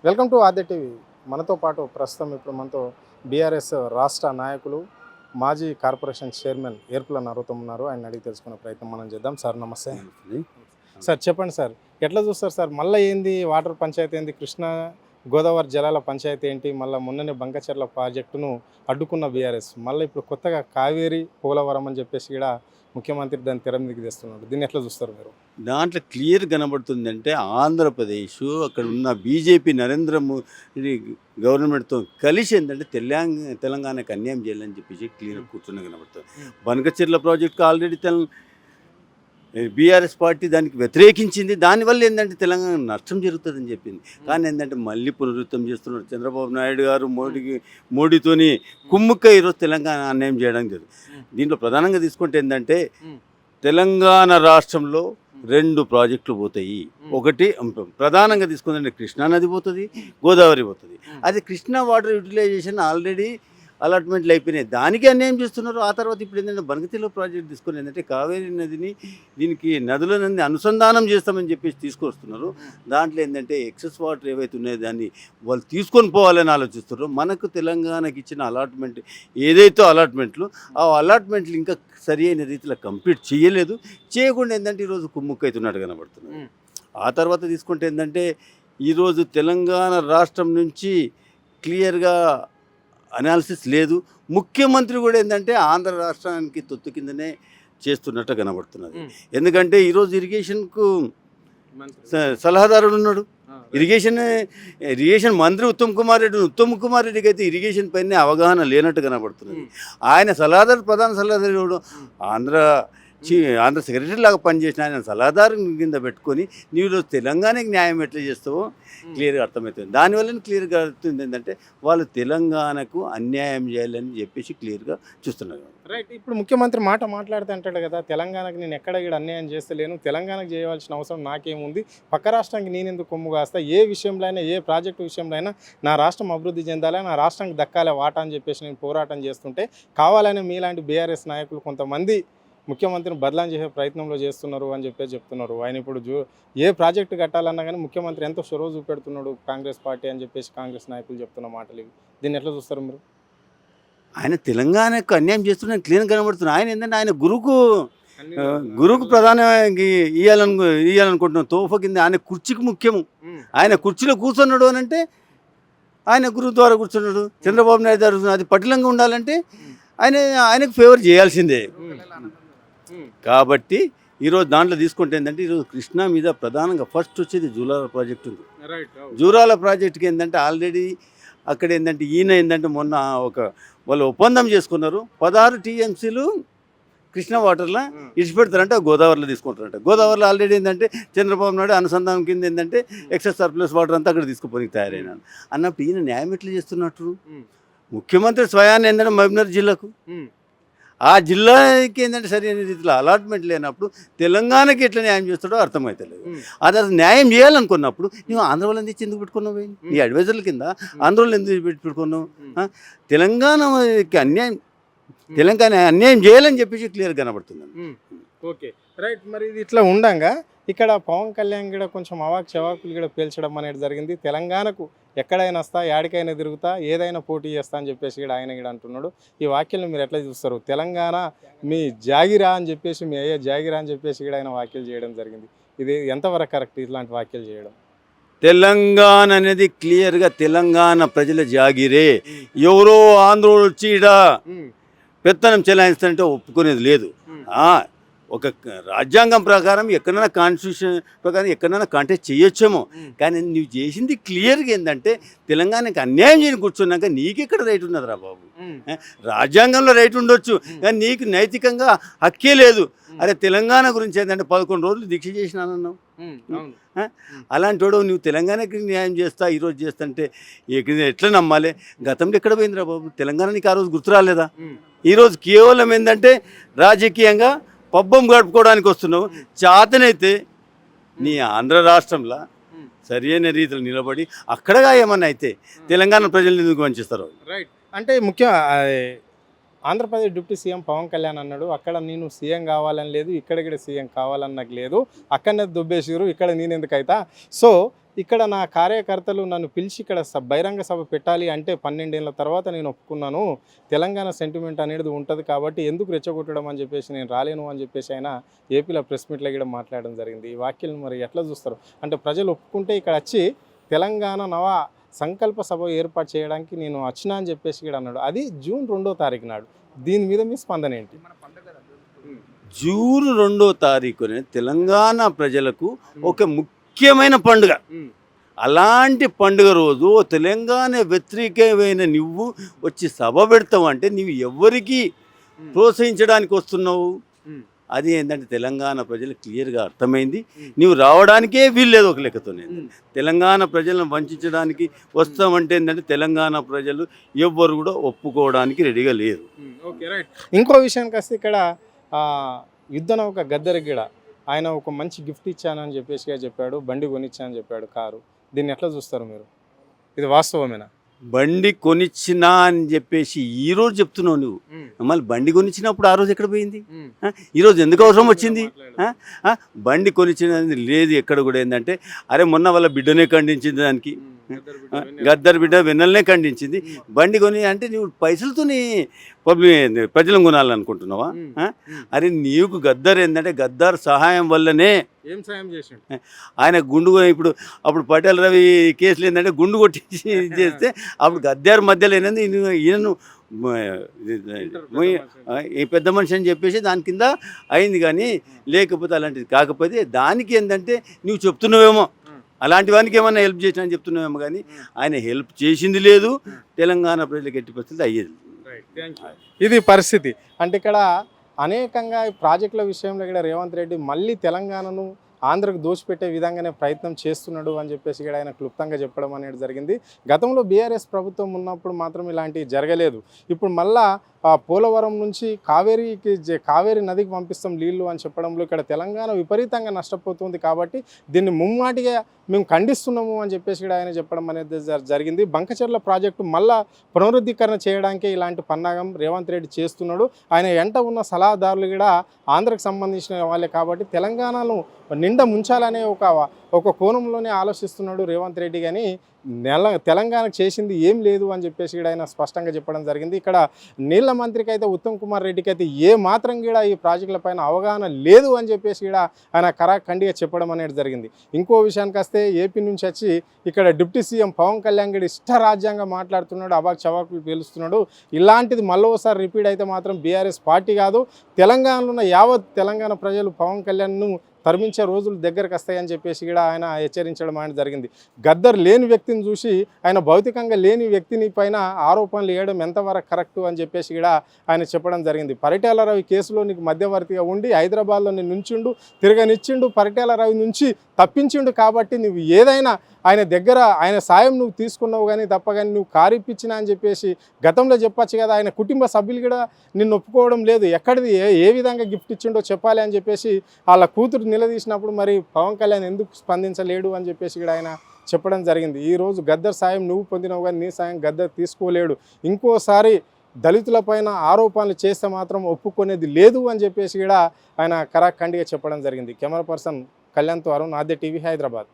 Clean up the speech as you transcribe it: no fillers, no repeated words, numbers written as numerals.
Welcome to Aadya TV. మనతో పాటు ప్రస్తుతం ఇప్పుడు మనతో బీఆర్ఎస్ రాష్ట్ర నాయకులు మాజీ కార్పొరేషన్ చైర్మన్ ఏర్పుల నరోత్తం ఉన్నారు. ఆయన అడిగి తెలుసుకునే ప్రయత్నం మనం చేద్దాం. సార్ నమస్తే. సార్ చెప్పండి సార్, ఎట్లా చూస్తారు సార్? మళ్ళీ ఏంది వాటర్ పంచాయతీ ఏంది, కృష్ణా గోదావరి జలాల పంచాయతీ ఏంటి, మళ్ళీ మొన్ననే బంకచెర్ల ప్రాజెక్టును అడ్డుకున్న బీఆర్ఎస్, మళ్ళీ ఇప్పుడు కొత్తగా కావేరి పోలవరం అని చెప్పేసి ఇక్కడ ముఖ్యమంత్రి దాన్ని తెర మీదకి తెస్తున్నాడు. దీన్ని ఎట్లా చూస్తారు మీరు? దాంట్లో క్లియర్ కనబడుతుందంటే ఆంధ్రప్రదేశ్ అక్కడ ఉన్న బీజేపీ నరేంద్ర మోడీ గవర్నమెంట్తో కలిసి ఏంటంటే తెలంగాణకు అన్యాయం చేయాలని చెప్పేసి క్లియర్ కూర్చున్న కనబడుతుంది. బనకచెర్ల ప్రాజెక్టుకు ఆల్రెడీ బీఆర్ఎస్ పార్టీ దానికి వ్యతిరేకించింది. దానివల్ల ఏంటంటే తెలంగాణ నష్టం జరుగుతుందని చెప్పింది. కానీ ఏంటంటే మళ్ళీ పునరుద్ధం చేస్తున్నారు చంద్రబాబు నాయుడు గారు. మోడీతోని కుమ్ముక్క ఈరోజు తెలంగాణ అన్యాయం చేయడానికి జరుగుతుంది. దీంట్లో ప్రధానంగా తీసుకుంటే ఏంటంటే తెలంగాణ రాష్ట్రంలో 2 ప్రాజెక్టులు పోతాయి. ఒకటి ప్రధానంగా తీసుకుంటే కృష్ణా నది పోతుంది, గోదావరి పోతుంది. అది కృష్ణా వాటర్ యూటిలైజేషన్ ఆల్రెడీ అలాట్మెంట్లు అయిపోయినాయి, దానికి అన్యాయం చేస్తున్నారు. ఆ తర్వాత ఇప్పుడు ఏంటంటే బనకచెర్ల ప్రాజెక్ట్ తీసుకుని ఏంటంటే కావేరీ నదిని దీనికి నదులన్నీ అనుసంధానం చేస్తామని చెప్పేసి తీసుకొస్తున్నారు. దాంట్లో ఏంటంటే ఎక్సెస్ వాటర్ ఏవైతే ఉన్నాయో దాన్ని వాళ్ళు తీసుకొని పోవాలని ఆలోచిస్తున్నారు. మనకు తెలంగాణకి ఇచ్చిన అలాట్మెంట్ ఏదైతే అలాట్మెంట్లు, ఆ అలాట్మెంట్లు ఇంకా సరి అయిన రీతిలో కంప్లీట్ చేయలేదు. చేయకుండా ఏంటంటే ఈరోజు కుమ్ముక్కైతున్నట్టు కనబడుతుంది. ఆ తర్వాత తీసుకుంటే ఏంటంటే ఈరోజు తెలంగాణ రాష్ట్రం నుంచి క్లియర్గా అనాలిసిస్ లేదు. ముఖ్యమంత్రి కూడా ఏంటంటే ఆంధ్ర రాష్ట్రానికి తొత్తు కిందనే చేస్తున్నట్టు కనబడుతున్నది. ఎందుకంటే ఈరోజు ఇరిగేషన్కు సలహాదారుడు ఉన్నాడు. ఇరిగేషన్ మంత్రి ఉత్తమ్ కుమార్ రెడ్డికి అయితే ఇరిగేషన్ పైన అవగాహన లేనట్టు కనబడుతున్నది. ఆయన ప్రధాన సలహాదారు ఆంధ్ర సెక్రటరీ లాగా పనిచేసిన ఆయన సలహాదారు కింద పెట్టుకొని నీవు తెలంగాణకి న్యాయం ఎట్లా చేస్తావో క్లియర్గా అర్థమవుతుంది. దానివల్ల క్లియర్గా అర్థమవుతుంది ఏంటంటే వాళ్ళు తెలంగాణకు అన్యాయం చేయాలని చెప్పేసి క్లియర్గా చూస్తున్నారు. రైట్. ఇప్పుడు ముఖ్యమంత్రి మాట్లాడుతూ అంటాడు కదా, తెలంగాణకు నేను ఎక్కడ ఇక్కడ అన్యాయం చేస్తలేను, తెలంగాణకు చేయవలసిన అవసరం నాకేముంది, పక్క రాష్ట్రానికి నేను ఎందుకు కొమ్ము కాస్తా, ఏ విషయంలో అయినా ఏ ప్రాజెక్టు విషయంలో అయినా నా రాష్ట్రం అభివృద్ధి చెందాలి, నా రాష్ట్రానికి దక్కాలి వాటా అని చెప్పేసి నేను పోరాటం చేస్తుంటే కావాలని మీలాంటి బీఆర్ఎస్ నాయకులు కొంతమంది ముఖ్యమంత్రిని బదలాం చేసే ప్రయత్నంలో చేస్తున్నారు అని చెప్పేసి చెప్తున్నారు. ఆయన ఇప్పుడు ఏ ప్రాజెక్టు కట్టాలన్నా కానీ ముఖ్యమంత్రి ఎంతో చొరవ చూపెడుతున్నాడు కాంగ్రెస్ పార్టీ అని చెప్పేసి కాంగ్రెస్ నాయకులు చెప్తున్న మాటలు ఇవి. దీన్ని ఎట్లా చూస్తారు మీరు? ఆయన తెలంగాణకు అన్యాయం చేస్తున్న క్లియర్ కనబడుతున్నారు. ఆయన ఏంటంటే ఆయన గురువుకు ప్రధానంగా ఇవ్వాలనుకుంటున్నాం తోఫ కింద. ఆయన కుర్చీకి ముఖ్యము. ఆయన కుర్చీలో కూర్చున్నాడు అని అంటే ఆయన గురువు ద్వారా కూర్చున్నాడు. చంద్రబాబు నాయుడు గారు అది పటిలంగా ఉండాలంటే ఆయనకు ఫేవర్ చేయాల్సిందే. కాబట్టి ఈరోజు దాంట్లో తీసుకుంటే ఏంటంటే ఈరోజు కృష్ణా మీద ప్రధానంగా ఫస్ట్ వచ్చేది జూరాల ప్రాజెక్ట్ ఉంది. జూరాల ప్రాజెక్టుకి ఏంటంటే ఆల్రెడీ అక్కడ ఏంటంటే ఈయన ఏంటంటే మొన్న వాళ్ళు ఒప్పందం చేసుకున్నారు. 16 TMCలు కృష్ణా వాటర్లో ఇడిచిపెడతారంటే గోదావరిలో తీసుకుంటారంట. గోదావరిలో ఆల్రెడీ ఏంటంటే చంద్రబాబు నాయుడు అనుసంధానం కింద ఏంటంటే ఎక్సెస్ సర్ప్లస్ వాటర్ అంతా అక్కడ తీసుకుపోయి తయారైనాను అన్నప్పుడు ఈయన న్యాయం ఎట్లా చేస్తున్నట్టు. ముఖ్యమంత్రి స్వయాన్ని ఏంటంటే మహబూబ్నగర్ జిల్లాకు, ఆ జిల్లాకి ఏంటంటే సరైన రీతిలో అలాట్మెంట్ లేనప్పుడు తెలంగాణకి ఎట్లా న్యాయం చేస్తాడో అర్థమవుతలేదు. అది అసలు న్యాయం చేయాలనుకున్నప్పుడు నువ్వు ఆంధ్ర వాళ్ళని తెచ్చి ఎందుకు పెట్టుకున్నావు? నీ అడ్వైజర్ల కింద ఆంధ్ర వాళ్ళు ఎందుకు పెట్టుకున్నావు? తెలంగాణకి అన్యాయం చేయాలని చెప్పేసి క్లియర్ కనబడుతుంది. Okay, right. మరి ఇది ఇట్లా ఉండంగా ఇక్కడ పవన్ కళ్యాణ్ కూడా కొంచెం చవాకులు కూడా పేల్చడం అనేది జరిగింది. తెలంగాణకు ఎక్కడైనా వస్తా, యాడికైనా తిరుగుతా, ఏదైనా పోటీ చేస్తా అని చెప్పేసి కూడా ఆయన కూడా అంటున్నాడు. ఈ వ్యాఖ్యలను మీరు ఎట్లా చూస్తారు? తెలంగాణ మీ జాగిరా అని చెప్పేసి, మీ అయ్యే జాగిరా అని చెప్పేసి కూడా ఆయన వ్యాఖ్యలు చేయడం జరిగింది. ఇది ఎంతవరకు కరెక్ట్ ఇట్లాంటి వ్యాఖ్యలు చేయడం? తెలంగాణ అనేది క్లియర్గా తెలంగాణ ప్రజల జాగిరే. ఎవరో ఆంధ్రోళ్ళు వచ్చి ఈడ పెత్తనం చెలాయిస్తుంటే ఒప్పుకునేది లేదు. ఒక రాజ్యాంగం ప్రకారం ఎక్కడైనా కాన్స్టిట్యూషన్ ప్రకారం ఎక్కడైనా కాంటెస్ట్ చేయొచ్చేమో, కానీ నువ్వు చేసింది క్లియర్గా ఏంటంటే తెలంగాణకి అన్యాయం చేయని కూర్చున్నాక నీకెక్కడ రైట్ ఉన్నదిరా బాబు? రాజ్యాంగంలో రైట్ ఉండొచ్చు, కానీ నీకు నైతికంగా హక్కే లేదు. అరే తెలంగాణ గురించి ఏంటంటే 11 రోజులు దీక్ష చేసినానన్నావు. అలాంటి వాడు నువ్వు తెలంగాణకి న్యాయం చేస్తా ఈరోజు చేస్తుంటే ఎట్లా నమ్మాలి? గతంలో ఎక్కడ పోయిందిరా బాబు? తెలంగాణ నీకు ఆ రోజు గుర్తు రాలేదా? ఈరోజు కేవలం ఏంటంటే రాజకీయంగా పబ్బం గడుపుకోవడానికి వస్తున్నావు. చేతనైతే నీ ఆంధ్ర రాష్ట్రంలో సరైన రీతిలో నిలబడి అక్కడగా ఏమన్నా అయితే తెలంగాణ ప్రజలను ఎందుకు వంచిస్తారు? రైట్. అంటే ఆంధ్రప్రదేశ్ డిప్యూటీ సీఎం పవన్ కళ్యాణ్ అన్నాడు, అక్కడ నేను సీఎం కావాలని లేదు, ఇక్కడ సీఎం కావాలని నాకు లేదు, అక్కడనే దుబ్బేసిరు, ఇక్కడ నేను ఎందుకైతా. సో ఇక్కడ నా కార్యకర్తలు నన్ను పిలిచి ఇక్కడ బహిరంగ సభ పెట్టాలి అంటే 12 ఏళ్ల తర్వాత నేను ఒప్పుకున్నాను. తెలంగాణ సెంటిమెంట్ అనేది ఉంటుంది కాబట్టి ఎందుకు రెచ్చగొట్టడం అని చెప్పేసి నేను రాలేను అని చెప్పేసి ఆయన ఏపీలో ప్రెస్ మీట్లో కూడా మాట్లాడడం జరిగింది. ఈ వ్యాఖ్యలను మరి ఎట్లా చూస్తారు? అంటే ప్రజలు ఒప్పుకుంటే ఇక్కడ వచ్చి తెలంగాణ నవ సంకల్ప సభ ఏర్పాటు చేయడానికి నేను వచ్చినా అని చెప్పేసి కూడా అన్నాడు. అది జూన్ 2వ తారీఖు నాడు. దీని మీద మీ స్పందన ఏంటి? జూన్ 2వ తారీఖున తెలంగాణ ప్రజలకు ఒక ముఖ్యమైన పండుగ. అలాంటి పండుగ రోజు తెలంగాణ వ్యతిరేకమైన నువ్వు వచ్చి సభ పెడతావు అంటే నువ్వు ఎవరికి ప్రోత్సహించడానికి వస్తున్నావు? అది ఏంటంటే తెలంగాణ ప్రజలకు క్లియర్గా అర్థమైంది. నీవు రావడానికే వీల్లేదు ఒక లెక్కతోనే. తెలంగాణ ప్రజలను వంచడానికి వస్తామంటే ఏంటంటే తెలంగాణ ప్రజలు ఎవ్వరు కూడా ఒప్పుకోవడానికి రెడీగా లేరు. Okay, right. ఇంకో విషయానికి వస్తే ఇక్కడ యుద్ధ నౌక గద్దరికి కూడా ఆయన ఒక మంచి గిఫ్ట్ ఇచ్చానని చెప్పేసి చెప్పాడు, బండి కొనిచ్చానని చెప్పాడు, కారు. దీన్ని ఎట్లా చూస్తారు మీరు? ఇది వాస్తవమేనా? బండి కొనిచ్చినా అని చెప్పేసి ఈరోజు చెప్తున్నావు నువ్వు. మళ్ళీ బండి కొనిచ్చినప్పుడు ఆ రోజు ఎక్కడ పోయింది? ఈరోజు ఎందుకు అవసరం వచ్చింది? బండి కొనిచ్చినది లేదు ఎక్కడ కూడా. ఏంటంటే అరే మొన్న వాళ్ళ బిడ్డనే ఖండించింది, దానికి గద్దర్ బిడ్డ వెన్నెలనే ఖండించింది. బండి కొని అంటే నువ్వు పైసలతోని ప్రజలను కొనాలనుకుంటున్నావా? అరే నీకు గద్దర్ ఏంటంటే గద్దర్ సహాయం వల్లనే ఏం సాయం చేసిండు ఆయన గుండు. ఇప్పుడు అప్పుడు పటేల్ రవి కేసులు ఏంటంటే గుండు కొట్టించి చేస్తే అప్పుడు గద్దర్ మధ్యలో ఏంటంటే ఈయనను ఈ పెద్ద మనిషి అని చెప్పేసి దాని కింద అయింది. కానీ లేకపోతే అలాంటిది కాకపోతే దానికి ఏంటంటే నువ్వు చెప్తున్నావేమో అలాంటి వానికి ఏమన్నా హెల్ప్ చేసినా అని చెప్తున్నామేమో, కానీ ఆయన హెల్ప్ చేసింది లేదు. తెలంగాణ ప్రజలకు ఎట్టి పరిస్థితి అయ్యేది. ఇది పరిస్థితి. అంటే ఇక్కడ అనేకంగా ఈ ప్రాజెక్టుల విషయంలో కూడా రేవంత్ రెడ్డి మళ్ళీ తెలంగాణను ఆంధ్రకు దోచిపెట్టే విధంగానే ప్రయత్నం చేస్తున్నాడు అని చెప్పేసి కూడా ఆయన క్లుప్తంగా చెప్పడం అనేది జరిగింది. గతంలో బీఆర్ఎస్ ప్రభుత్వం ఉన్నప్పుడు మాత్రం ఇలాంటివి జరగలేదు. ఇప్పుడు మళ్ళా పోలవరం నుంచి కావేరీ నదికి పంపిస్తాం నీళ్లు అని చెప్పడంలో ఇక్కడ తెలంగాణ విపరీతంగా నష్టపోతుంది. కాబట్టి దీన్ని ముమ్మాటిగా మేము ఖండిస్తున్నాము అని చెప్పేసి కూడా ఆయన చెప్పడం అనేది జరిగింది. బంకచెర్ల ప్రాజెక్టు మళ్ళా పునరుద్ధీకరణ చేయడానికే ఇలాంటి పన్నాగం రేవంత్ రెడ్డి చేస్తున్నాడు. ఆయన వెంట ఉన్న సలహాదారులు కూడా ఆంధ్రకు సంబంధించిన వాళ్ళే కాబట్టి తెలంగాణను నిండా ముంచాలనే ఒక కోణంలోనే ఆలోచిస్తున్నాడు రేవంత్ రెడ్డి. కానీ తెలంగాణకు చేసింది ఏం లేదు అని చెప్పేసి కూడా ఆయన స్పష్టంగా చెప్పడం జరిగింది. ఇక్కడ నీళ్ల మంత్రికి అయితే ఉత్తమ్ కుమార్ రెడ్డికి అయితే ఏ మాత్రం కూడా ఈ ప్రాజెక్టుల పైన అవగాహన లేదు అని చెప్పేసి కూడా ఆయన కరాఖండిగా చెప్పడం అనేది జరిగింది. ఇంకో విషయానికి వస్తే ఏపీ నుంచి వచ్చి ఇక్కడ డిప్యూటీ సీఎం పవన్ కళ్యాణ్ గడి ఇష్టరాజ్యంగా మాట్లాడుతున్నాడు, అవాక్ చవాకులు పేలుస్తున్నాడు. ఇలాంటిది మళ్ళీ రిపీట్ అయితే మాత్రం బీఆర్ఎస్ పార్టీ కాదు, తెలంగాణలో ఉన్న యావత్ తెలంగాణ ప్రజలు పవన్ కళ్యాణ్ను తరిమించే రోజులు దగ్గరకు వస్తాయని చెప్పేసి కూడా ఆయన హెచ్చరించడం అనేది జరిగింది. గద్దర్ లేని వ్యక్తిని చూసి ఆయన భౌతికంగా లేని వ్యక్తిని పైన ఆరోపణలు వేయడం ఎంతవరకు కరెక్టు అని చెప్పేసి కూడా ఆయన చెప్పడం జరిగింది. పరిటాల రవి కేసులో నీకు మధ్యవర్తిగా ఉండి హైదరాబాద్లో నేను నుంచిండు, తిరగనిచ్చిండు, పరిటాల రవి నుంచి తప్పించిండు. కాబట్టి నువ్వు ఏదైనా ఆయన సాయం నువ్వు తీసుకున్నావు కానీ తప్ప కానీ నువ్వు కారిప్పించినా అని చెప్పేసి గతంలో చెప్పచ్చు కదా. ఆయన కుటుంబ సభ్యులు కూడా నిన్ను ఒప్పుకోవడం లేదు. ఎక్కడిది ఏ విధంగా గిఫ్ట్ ఇచ్చిండో చెప్పాలి అని చెప్పేసి వాళ్ళ కూతురు నిలదీసినప్పుడు మరి పవన్ కళ్యాణ్ ఎందుకు స్పందించలేడు అని చెప్పేసి కూడా ఆయన చెప్పడం జరిగింది. ఈరోజు గద్దర్ సాయం నువ్వు పొందినావు కానీ నీ సాయం గద్దర్ తీసుకోలేడు. ఇంకోసారి దళితులపైన ఆరోపణలు చేస్తే మాత్రం ఒప్పుకునేది లేదు అని చెప్పేసి కూడా ఆయన కరాఖండిగా చెప్పడం జరిగింది. కెమెరా పర్సన్ కళ్యాణ్తో అరుణ్, ఆద్య టీవీ, హైదరాబాద్.